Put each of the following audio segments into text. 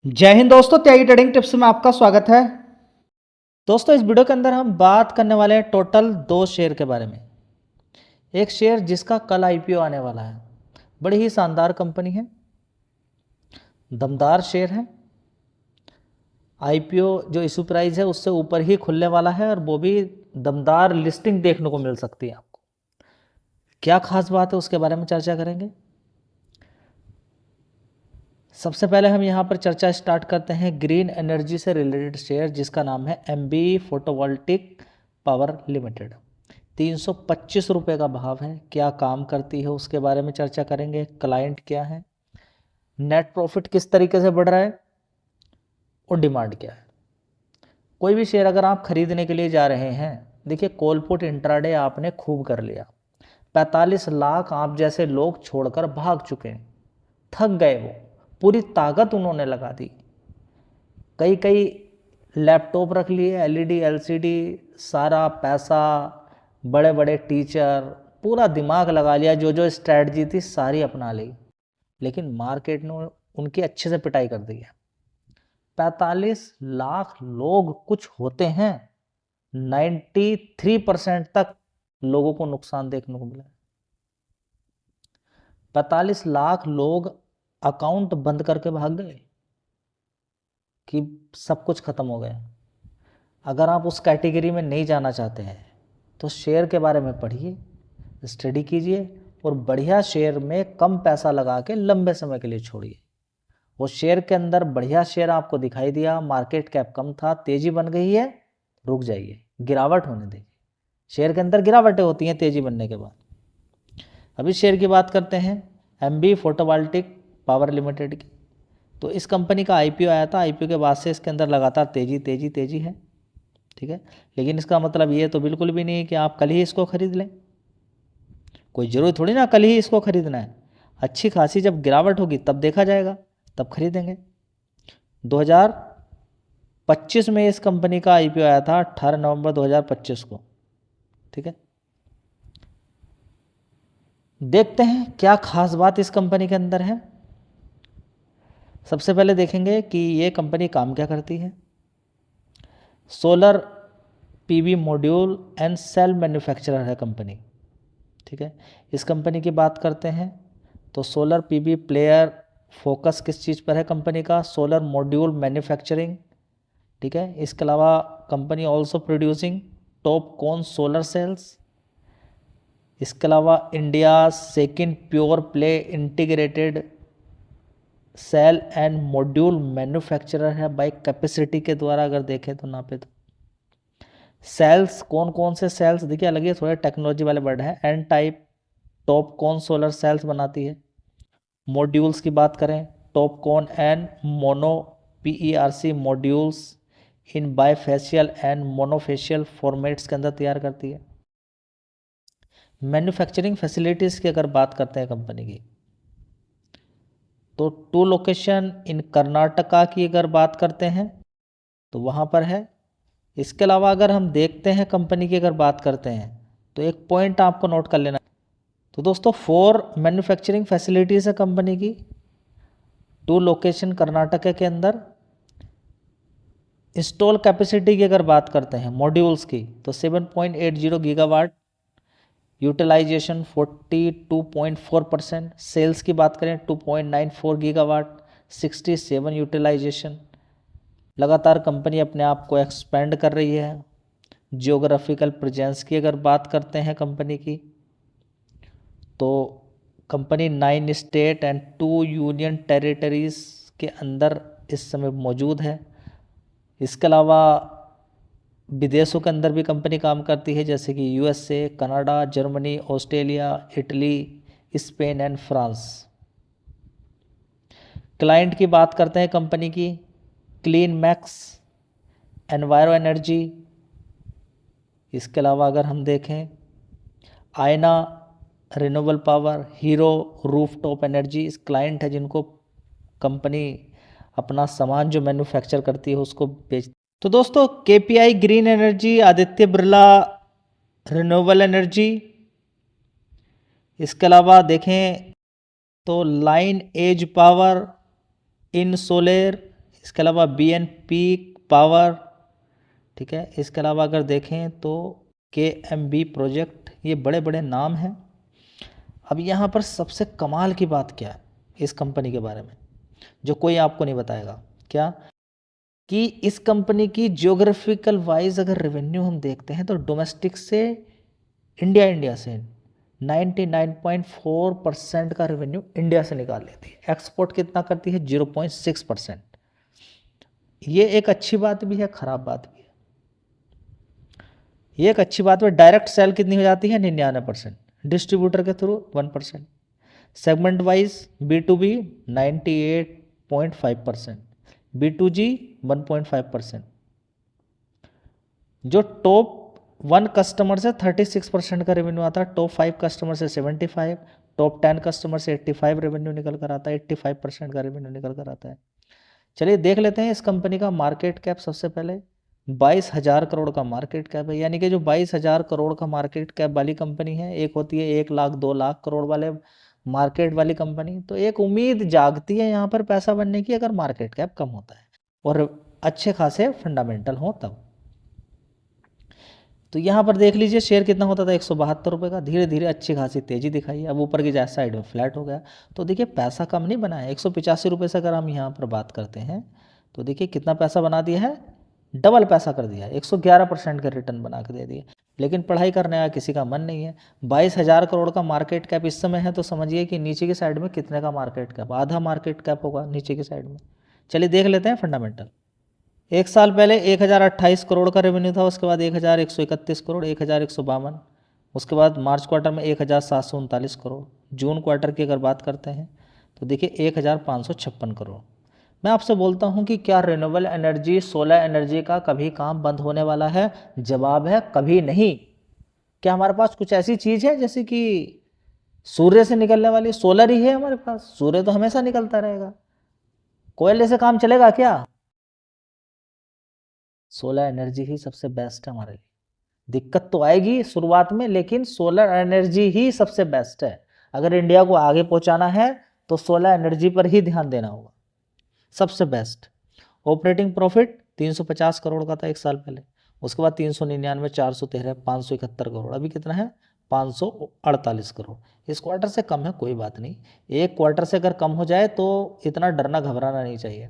जय हिंद दोस्तों, त्यागी trading tips में आपका स्वागत है। दोस्तों, इस वीडियो के अंदर हम बात करने वाले हैं टोटल 2 शेयर के बारे में। एक शेयर जिसका कल आईपीओ आने वाला है, बड़ी ही शानदार कंपनी है, दमदार शेयर है। आईपीओ जो इशू प्राइस है उससे ऊपर ही खुलने वाला है और वो भी दमदार लिस्टिंग देखने को मिल सकती है आपको। क्या खास बात है उसके बारे में चर्चा करेंगे। सबसे पहले हम यहाँ पर चर्चा स्टार्ट करते हैं ग्रीन एनर्जी से रिलेटेड शेयर जिसका नाम है एमबी फोटोवोल्टिक पावर लिमिटेड। 325 रुपये का भाव है। क्या काम करती है उसके बारे में चर्चा करेंगे। क्लाइंट क्या है, नेट प्रॉफिट किस तरीके से बढ़ रहा है और डिमांड क्या है। कोई भी शेयर अगर आप खरीदने के लिए जा रहे हैं, देखिए कॉलपुट इंट्राडे आपने खूब कर लिया, 45 लाख आप जैसे लोग छोड़कर भाग चुके हैं, थक गए, वो पूरी ताकत उन्होंने लगा दी। कई कई लैपटॉप रख लिए, एलईडी एलसीडी, सारा पैसा, बड़े बड़े टीचर, पूरा दिमाग लगा लिया, जो जो स्ट्रैटेजी थी सारी अपना ली, लेकिन मार्केट ने उनकी अच्छे से पिटाई कर दी है। 45 लाख लोग कुछ होते हैं, 93% तक लोगों को नुकसान देखने को मिला। 45 लाख लोग अकाउंट बंद करके भाग गए कि सब कुछ खत्म हो गया। अगर आप उस कैटेगरी में नहीं जाना चाहते हैं तो शेयर के बारे में पढ़िए, स्टडी कीजिए और बढ़िया शेयर में कम पैसा लगा के लंबे समय के लिए छोड़िए। वो शेयर के अंदर बढ़िया शेयर आपको दिखाई दिया, मार्केट कैप कम था, तेजी बन गई है, रुक जाइए, गिरावट होने दीजिए। शेयर के अंदर गिरावटें होती हैं तेजी बनने के बाद। अभी शेयर की बात करते हैं एमबी फोटोवोल्टिक पावर लिमिटेड की। तो इस कंपनी का आईपीओ आया था, आईपीओ के बाद से इसके अंदर लगातार तेजी तेजी तेजी है, ठीक है। लेकिन इसका मतलब ये तो बिल्कुल भी नहीं है कि आप कल ही इसको खरीद लें। कोई ज़रूरी थोड़ी ना कल ही इसको खरीदना है। अच्छी खासी जब गिरावट होगी तब देखा जाएगा, तब खरीदेंगे। 2025 में इस कंपनी का आईपीओ आया था, 18 नवंबर 2025 को, ठीक है। देखते हैं क्या खास बात इस कंपनी के अंदर है। सबसे पहले देखेंगे कि ये कंपनी काम क्या करती है। Solar PV module and cell manufacturer है कंपनी, ठीक है। इस कंपनी की बात करते हैं तो सोलर पीवी प्लेयर, फोकस किस चीज़ पर है कंपनी का, सोलर मॉड्यूल मैन्युफैक्चरिंग, ठीक है। इसके अलावा company also producing top con solar cells. इसके अलावा India second pure play integrated cell and module manufacturer है बाई कैपेसिटी के द्वारा अगर देखें तो नापे तो। सेल्स कौन कौन से सेल्स, देखिए अलग ही थोड़े टेक्नोलॉजी वाले वर्ड हैं। एन टाइप टॉप कौन सोलर सेल्स बनाती है। मॉड्यूल्स की बात करें, टॉप कौन and mono PERC modules in bifacial and monofacial formats के अंदर तैयार करती है। मैन्युफैक्चरिंग फैसिलिटीज़ की अगर बात करते हैं कंपनी की, तो 2 लोकेशन इन कर्नाटका की अगर बात करते हैं तो वहाँ पर है। इसके अलावा अगर हम देखते हैं कंपनी की अगर बात करते हैं तो एक पॉइंट आपको नोट कर लेना। तो दोस्तों 4 मैन्युफैक्चरिंग फैसिलिटीज़ है कंपनी की, 2 लोकेशन कर्नाटका के अंदर। इंस्टॉल कैपेसिटी की अगर बात करते हैं मॉड्यूल्स की तो 7.80 गीगावाट, यूटिलाइजेशन 42.4%। सेल्स की बात करें 2.94 गीगावाट, 67 यूटिलाइजेशन। लगातार कंपनी अपने आप को एक्सपेंड कर रही है। जियोग्राफिकल प्रेजेंस की अगर बात करते हैं कंपनी की तो company 9 state and 2 union territories के अंदर इस समय मौजूद है। इसके अलावा विदेशों के अंदर भी कंपनी काम करती है, जैसे कि USA, Canada, Germany, Australia, Italy, Spain and France. Client की बात करते हैं कंपनी की, क्लीन मैक्स, एनवायरो एनर्जी। इसके अलावा अगर हम देखें आयना renewable power, hero rooftop energy, इस क्लाइंट है जिनको कंपनी अपना सामान जो मैन्युफैक्चर करती है उसको बेच। तो दोस्तों KPI green energy, Aditya Birla renewable energy. इसके अलावा देखें तो लाइन एज पावर, इन सोलर, इसके अलावा BNP पावर, ठीक है। इसके अलावा अगर देखें तो KMB प्रोजेक्ट, ये बड़े बड़े नाम हैं। अब यहाँ पर सबसे कमाल की बात क्या है इस कंपनी के बारे में, जो कोई आपको नहीं बताएगा, क्या कि इस कंपनी की जियोग्राफिकल वाइज अगर रेवेन्यू हम देखते हैं तो डोमेस्टिक से इंडिया से 99.4% का रेवेन्यू इंडिया से निकाल लेती है। एक्सपोर्ट कितना करती है? 0.6%। ये एक अच्छी बात भी है, खराब बात भी है। ये एक अच्छी बात है, डायरेक्ट सेल कितनी हो जाती है? 99%, डिस्ट्रीब्यूटर के through 1%। Segment wise B2B 98.5%, B2G 1.5%। जो टॉप 1 कस्टमर से 36% का रेवेन्यू आता है, टॉप 5 कस्टमर से 75, टॉप 10 कस्टमर से 85 रेवेन्यू निकल कर आता है, 85% का रेवेन्यू निकल कर आता है। चलिए देख लेते हैं इस कंपनी का मार्केट कैप। सबसे पहले 22,000 करोड़ का मार्केट कैप है, यानी कि जो 22,000 करोड़ का मार्केट कैप वाली कंपनी है, एक होती है 1 लाख 2 लाख करोड़ वाले मार्केट वाली कंपनी। तो एक उम्मीद जागती है यहाँ पर पैसा बनने की, अगर मार्केट कैप कम होता है और अच्छे खासे फंडामेंटल हो तब। तो यहाँ पर देख लीजिए शेयर कितना होता था? 172 रुपये का। धीरे धीरे अच्छी खासी तेजी दिखाई, अब ऊपर की साइड में फ्लैट हो गया। तो देखिए पैसा कम नहीं बना है। 185 रुपये से अगर हम यहाँ पर बात करते हैं तो देखिए कितना पैसा बना दिया है, डबल पैसा कर दिया है, 111% का रिटर्न बना के दे दिए। लेकिन पढ़ाई करने का किसी का मन नहीं है। 22,000 करोड़ का मार्केट कैप इस समय है, तो समझिए कि नीचे की साइड में कितने का मार्केट कैप? आधा मार्केट कैप होगा नीचे की साइड में। चलिए देख लेते हैं फंडामेंटल। एक साल पहले 1028 करोड़ का रेवेन्यू था, उसके बाद 1131 करोड़, 1152, उसके बाद मार्च क्वार्टर में 1739 करोड़, जून क्वार्टर की अगर बात करते हैं तो देखिए 1556 करोड़। मैं आपसे बोलता हूं कि क्या रिन्यूएबल एनर्जी, सोलर एनर्जी का कभी काम बंद होने वाला है? जवाब है कभी नहीं। क्या हमारे पास कुछ ऐसी चीज़ है जैसे कि सूर्य से निकलने वाली? सोलर ही है हमारे पास, सूर्य तो हमेशा निकलता रहेगा। कोयले से काम चलेगा क्या? सोलर एनर्जी ही सबसे बेस्ट है हमारे लिए। दिक्कत तो आएगी शुरुआत में, लेकिन सोलर एनर्जी ही सबसे बेस्ट है। अगर इंडिया को आगे पहुंचाना है तो सोलर एनर्जी पर ही ध्यान देना होगा, सबसे बेस्ट। ऑपरेटिंग प्रॉफिट 350 करोड़ का था एक साल पहले, उसके बाद 399, 413, 571 करोड़, अभी कितना है? 548 करोड़। इस क्वार्टर से कम है, कोई बात नहीं। एक क्वार्टर से अगर कम हो जाए तो इतना डरना घबराना नहीं चाहिए।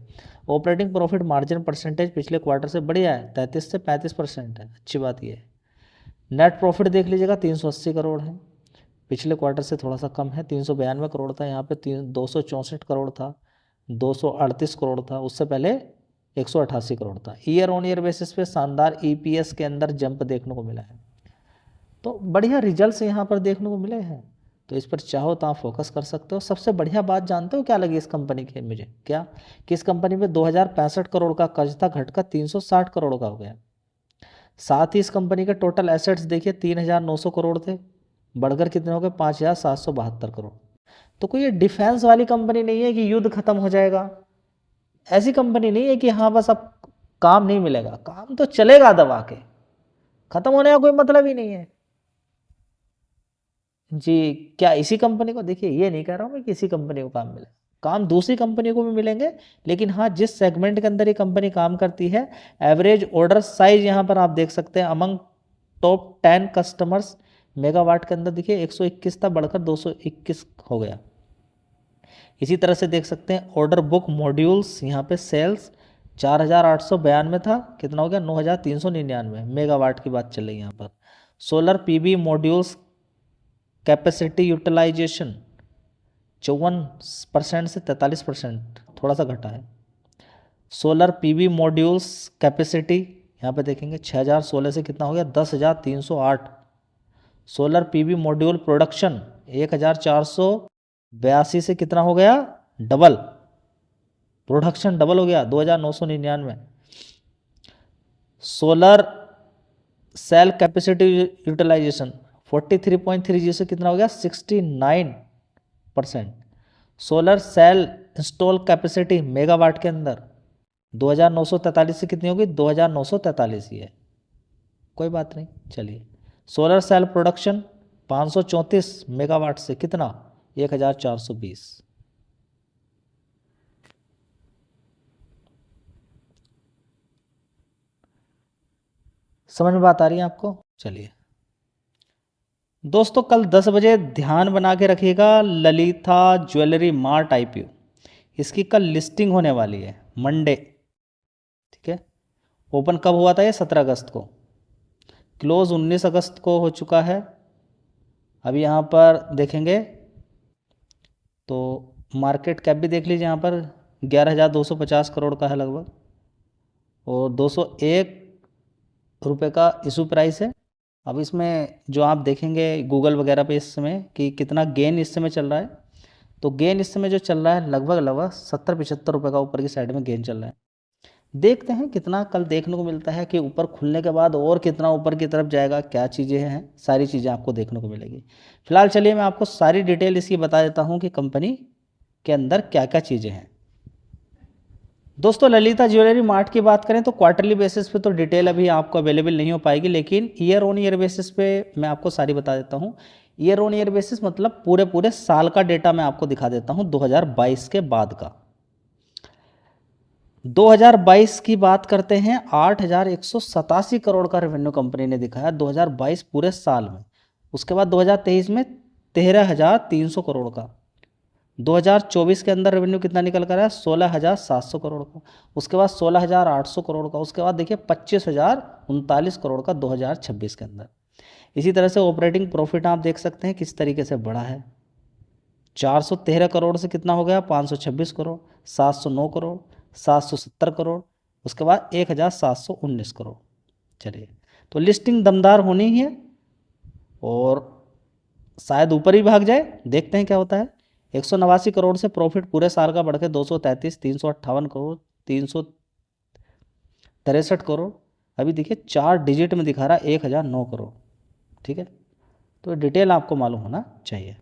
ऑपरेटिंग प्रॉफिट मार्जिन परसेंटेज पिछले क्वार्टर से बढ़िया है, 33 से 35% है, अच्छी बात ये है। नेट प्रॉफिट देख लीजिएगा 380 करोड़ है, पिछले क्वार्टर से थोड़ा सा कम है, 392 करोड़ था, यहाँ पे 264 करोड़ था, 238 करोड़ था, उससे पहले 188 करोड़ था। ईयर ऑन ईयर बेसिस पे शानदार EPS के अंदर जंप देखने को मिला है। तो बढ़िया रिजल्ट्स यहाँ पर देखने को मिले हैं, तो इस पर चाहो तो आप फोकस कर सकते हो। सबसे बढ़िया बात जानते हो क्या लगी इस कंपनी की मुझे? क्या कि इस कंपनी में 2065 करोड़ का कर्ज था, घटकर 360 करोड़ का हो गया। साथ ही इस कंपनी के टोटल एसेट्स देखिए 3,900 करोड़ थे, बढ़कर कितने हो गए? 5,772 करोड़। तो कोई ये डिफेंस वाली कंपनी नहीं है कि युद्ध खत्म हो जाएगा, ऐसी कंपनी नहीं है कि हाँ बस अब काम नहीं मिलेगा, काम तो चलेगा दबा के, खत्म होने का कोई मतलब ही नहीं है जी। क्या इसी कंपनी को? देखिए ये नहीं कह रहा हूँ मैं कि इसी कंपनी को काम मिले, काम दूसरी कंपनी को भी मिलेंगे, लेकिन हाँ जिस सेगमेंट के अंदर ये कंपनी काम करती है, एवरेज ऑर्डर साइज यहाँ पर आप देख सकते हैं अमंग टॉप 10 कस्टमर्स मेगावाट के अंदर देखिए 121 था, बढ़कर 221 हो गया। इसी तरह से देख सकते हैं ऑर्डर बुक मॉड्यूल्स, यहाँ पे सेल्स 4,892 था, कितना हो गया? 9,399 मेगावाट की बात चल रही है यहाँ पर। Solar PV modules capacity utilisation 54% से 43%, थोड़ा सा घटा है। सोलर PV मॉड्यूल्स कैपेसिटी यहाँ पे देखेंगे 6,016 से कितना हो गया? 10,308। सोलर PV मॉड्यूल प्रोडक्शन 1,482 से कितना हो गया? डबल, प्रोडक्शन डबल हो गया, 2,999। सोलर सेल कैपेसिटी यूटिलाइजेशन 43.30 से कितना हो गया? 69%। Solar cell install capacity megawatt के अंदर 2,943 से कितनी होगी? 2,943 ही है, कोई बात नहीं। चलिए सोलर सेल प्रोडक्शन 534 मेगावाट से कितना? 1,420। समझ में बात आ रही है आपको? चलिए दोस्तों, कल 10 बजे ध्यान बना के रखिएगा, ललिता ज्वेलरी मार्ट IPO, इसकी कल लिस्टिंग होने वाली है मंडे। ठीक है, ओपन कब हुआ था? ये 17 अगस्त को, क्लोज 19 अगस्त को हो चुका है। अभी यहाँ पर देखेंगे तो मार्केट कैप भी देख लीजिए, यहाँ पर 11,250 करोड़ का है लगभग, और 201 रुपये का इशू प्राइस है। अब इसमें जो आप देखेंगे गूगल वगैरह पे इस समय कि कितना गेन इस समय चल रहा है, तो गेन इस समय जो चल रहा है लगभग 70-75 रुपये का ऊपर की साइड में गेन चल रहा है। देखते हैं कितना कल देखने को मिलता है कि ऊपर खुलने के बाद और कितना ऊपर की तरफ जाएगा, क्या चीज़ें हैं, सारी चीज़ें आपको देखने को मिलेगी। फिलहाल चलिए मैं आपको सारी डिटेल इसकी बता देता हूँ कि कंपनी के अंदर क्या क्या चीज़ें हैं। दोस्तों ललिता ज्वेलरी मार्ट की बात करें तो क्वार्टरली बेसिस पे तो डिटेल अभी आपको अवेलेबल नहीं हो पाएगी, लेकिन ईयर ऑन ईयर बेसिस पे मैं आपको सारी बता देता हूँ। ईयर ऑन ईयर बेसिस मतलब पूरे साल का डेटा मैं आपको दिखा देता हूँ 2022 के बाद का। 2022 की बात करते हैं, 8,187 करोड़ का रेवेन्यू कंपनी ने दिखाया 2022 पूरे साल में। उसके बाद 2023 में 13,300 करोड़ का। 2024 के अंदर रेवेन्यू कितना निकल कर आया? 16,700 करोड़ का। उसके बाद 16,800 करोड़ का। उसके बाद देखिए 25,039 करोड़ का 2026 के अंदर। इसी तरह से ऑपरेटिंग प्रॉफिट आप देख सकते हैं किस तरीके से बढ़ा है। 413 करोड़ से कितना हो गया? 526 करोड़, 709 करोड़, 770 करोड़, उसके बाद 1,719 करोड़। चलिए, तो लिस्टिंग दमदार होनी ही है और शायद ऊपर ही भाग जाए, देखते हैं क्या होता है। 189 करोड़ से प्रॉफिट पूरे साल का बढ़ के 233, 358 करोड़, 363 करोड़। अभी देखिए 4 डिजिट में दिखा रहा है 1,009 करोड़। ठीक है, तो डिटेल आपको मालूम होना चाहिए।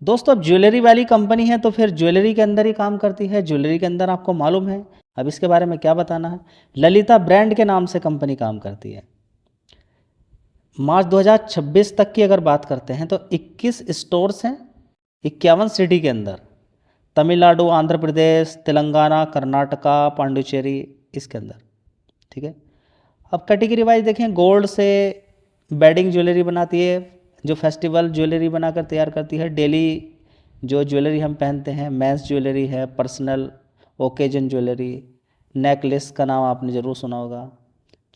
दोस्तों अब ज्वेलरी वाली कंपनी है तो फिर ज्वेलरी के अंदर ही काम करती है, ज्वेलरी के अंदर आपको मालूम है। अब इसके बारे में क्या बताना है। ललिता ब्रांड के नाम से कंपनी काम करती है। मार्च 2026 तक की अगर बात करते हैं तो 21 स्टोर्स हैं 51 सिटी के अंदर, तमिलनाडु, आंध्र प्रदेश, तेलंगाना, कर्नाटका, पांडिचेरी, इसके अंदर। ठीक है, अब कैटेगरी वाइज देखें, गोल्ड से बेडिंग ज्वेलरी बनाती है, जो फेस्टिवल ज्वेलरी बनाकर तैयार करती है, डेली जो ज्वेलरी हम पहनते हैं, मेंस ज्वेलरी है, पर्सनल ओकेजन ज्वेलरी, नेकलेस का नाम आपने ज़रूर सुना होगा,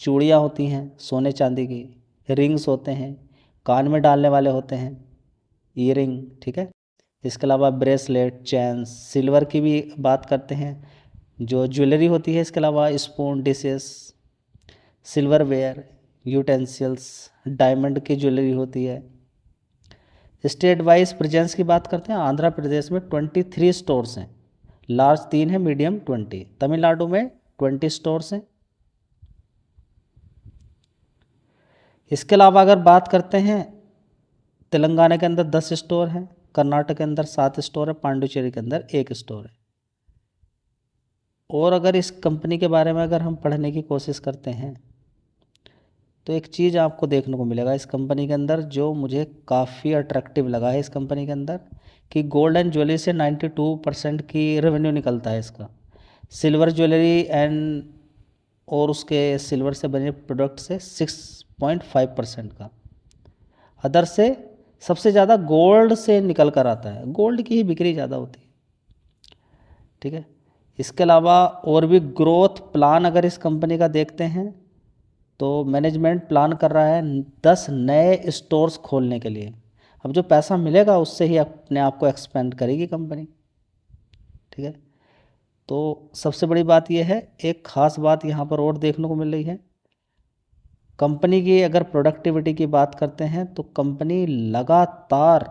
चूड़ियाँ होती हैं सोने चांदी की, रिंग्स होते हैं, कान में डालने वाले होते हैं ईयरिंग। ठीक है, इसके अलावा ब्रेसलेट, चैन, सिल्वर की भी बात करते हैं जो ज्वेलरी होती है। इसके अलावा spoon, dishes, silverware, utensils, diamond की ज्वेलरी होती है। स्टेट वाइज प्रेजेंस की बात करते हैं, आंध्र प्रदेश में 23 स्टोर्स हैं, लार्ज 3 है, मीडियम 20। तमिलनाडु में 20 स्टोर्स हैं। इसके अलावा अगर बात करते हैं, तेलंगाना के अंदर 10 स्टोर हैं, कर्नाटक के अंदर 7 स्टोर है, पांडिचेरी के अंदर 1 स्टोर है। और अगर इस कंपनी के बारे में अगर हम पढ़ने की कोशिश करते हैं तो एक चीज़ आपको देखने को मिलेगा इस कंपनी के अंदर जो मुझे काफ़ी अट्रैक्टिव लगा है इस कंपनी के अंदर, कि गोल्ड एंड ज्वेलरी से 92% की रेवेन्यू निकलता है इसका, सिल्वर ज्वेलरी एंड और उसके सिल्वर से बने प्रोडक्ट से 6.5% का, अदर से सबसे ज़्यादा गोल्ड से निकल कर आता है, गोल्ड की ही बिक्री ज़्यादा होती है। ठीक है, इसके अलावा और भी ग्रोथ प्लान अगर इस कंपनी का देखते हैं तो मैनेजमेंट प्लान कर रहा है 10 नए स्टोर्स खोलने के लिए। अब जो पैसा मिलेगा उससे ही अपने आप को एक्सपेंड करेगी कंपनी। ठीक है, तो सबसे बड़ी बात यह है, एक ख़ास बात यहाँ पर और देखने को मिल रही है, कंपनी की अगर प्रोडक्टिविटी की बात करते हैं तो कंपनी लगातार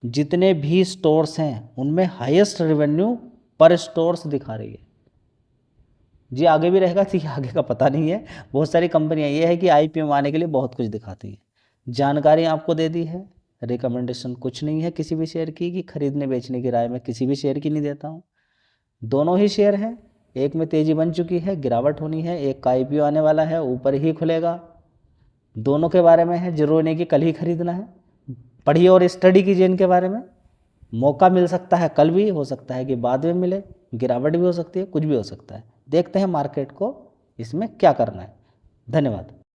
जितने भी स्टोर्स हैं उनमें हाईएस्ट रेवेन्यू पर स्टोर्स दिखा रही है। जी आगे भी रहेगा, ठीक है, आगे का पता नहीं है। बहुत सारी कंपनियां ये है कि IPO में आने के लिए बहुत कुछ दिखाती हैं। जानकारी आपको दे दी है, रिकमेंडेशन कुछ नहीं है किसी भी शेयर की कि खरीदने बेचने की राय मैं किसी भी शेयर की नहीं देता हूँ। दोनों ही शेयर हैं, एक में तेज़ी बन चुकी है, गिरावट होनी है, एक का IPO आने वाला है, ऊपर ही खुलेगा। दोनों के बारे में है, जरूरी नहीं कि कल ही खरीदना है। पढ़िए और स्टडी कीजिए इनके बारे में। मौका मिल सकता है कल भी, हो सकता है कि बाद में मिले, गिरावट भी हो सकती है, कुछ भी हो सकता है। देखते हैं मार्केट को इसमें क्या करना है। धन्यवाद।